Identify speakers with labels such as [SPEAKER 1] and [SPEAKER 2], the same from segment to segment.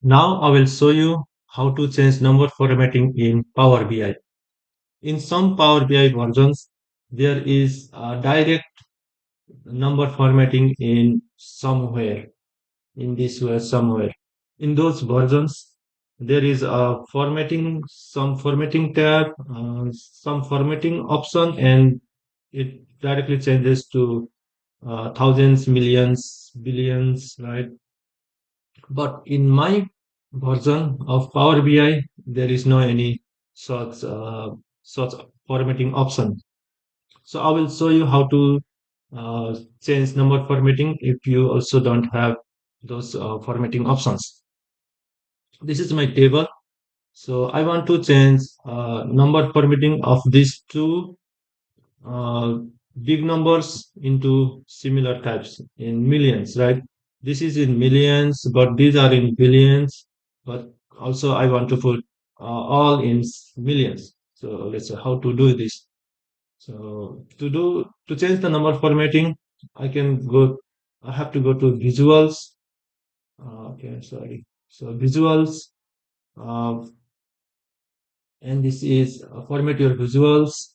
[SPEAKER 1] Now I will show you how to change number formatting in Power BI. In some Power BI versions, there is a direct number formatting in somewhere, in this way somewhere. In those versions, there is a formatting, some formatting tab, some formatting option, and it directly changes to thousands, millions, billions, right? But in my version of Power BI, there is no any such such formatting option. So I will show you how to change number formatting if you also don't have those formatting options. This is my table. So I want to change number formatting of these two uh, big numbers into similar types in millions, right? This is in millions, but these are in billions. But also, I want to put all in millions. So let's say how to do this. So to change the number formatting, I can go. I have to go to visuals. Okay, sorry. So visuals, uh, and this is format your visuals.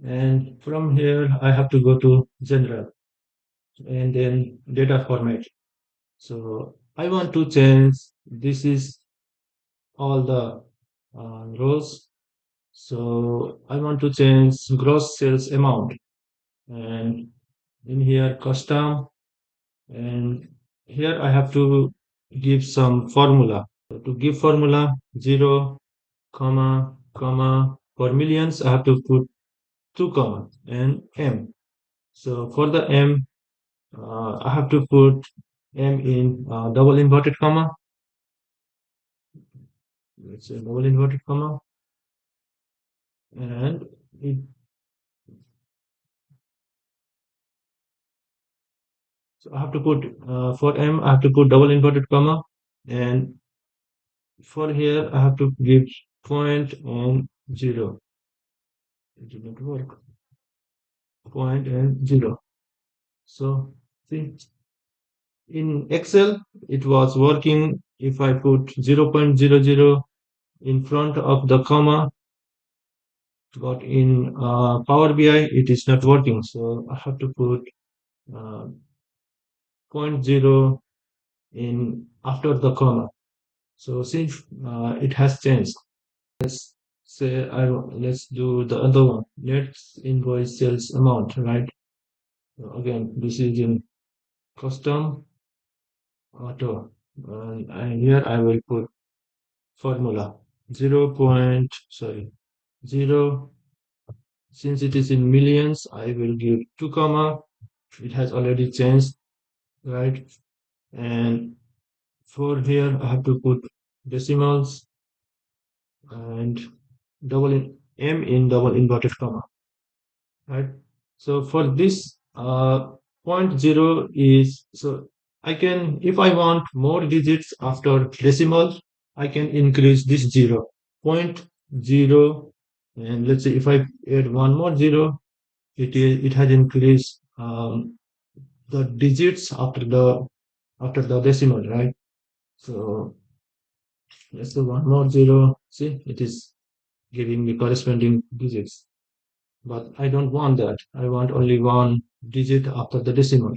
[SPEAKER 1] And from here, I have to go to general and then data format. So I want to change, this is all the rows. So I want to change gross sales amount and in here custom, and here I have to give some formula. So to give formula 0, comma, comma, for millions I have to put 2 comma and M. So for the M, I have to put M in double inverted comma. Let's say double inverted comma, and it, so I have to put for M I have to put double inverted comma, and for here I have to give point and zero. It did not work. Point and zero. So see, in Excel it was working if I put 0.00 in front of the comma, but in Power BI it is not working. So I have to put uh, point 0 in after the comma. So since it has changed, let's say let's do the other one. Let's invoice sales amount, right? So again, this is in custom auto, and here I will put formula 0. Since it is in millions, I will give 2 comma. It has already changed, right? And for here, I have to put decimals and m in double inverted comma, right? So for this point zero is, so I can, if I want more digits after decimal, I can increase this zero point zero, and let's say if I add one more zero, it has increased the digits after the decimal, right? So let's do one more zero. See, it is giving me corresponding digits. But I don't want that. I want only one digit after the decimal,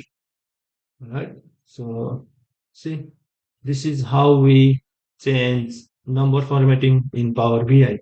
[SPEAKER 1] right? So see, this is how we change number formatting in Power BI.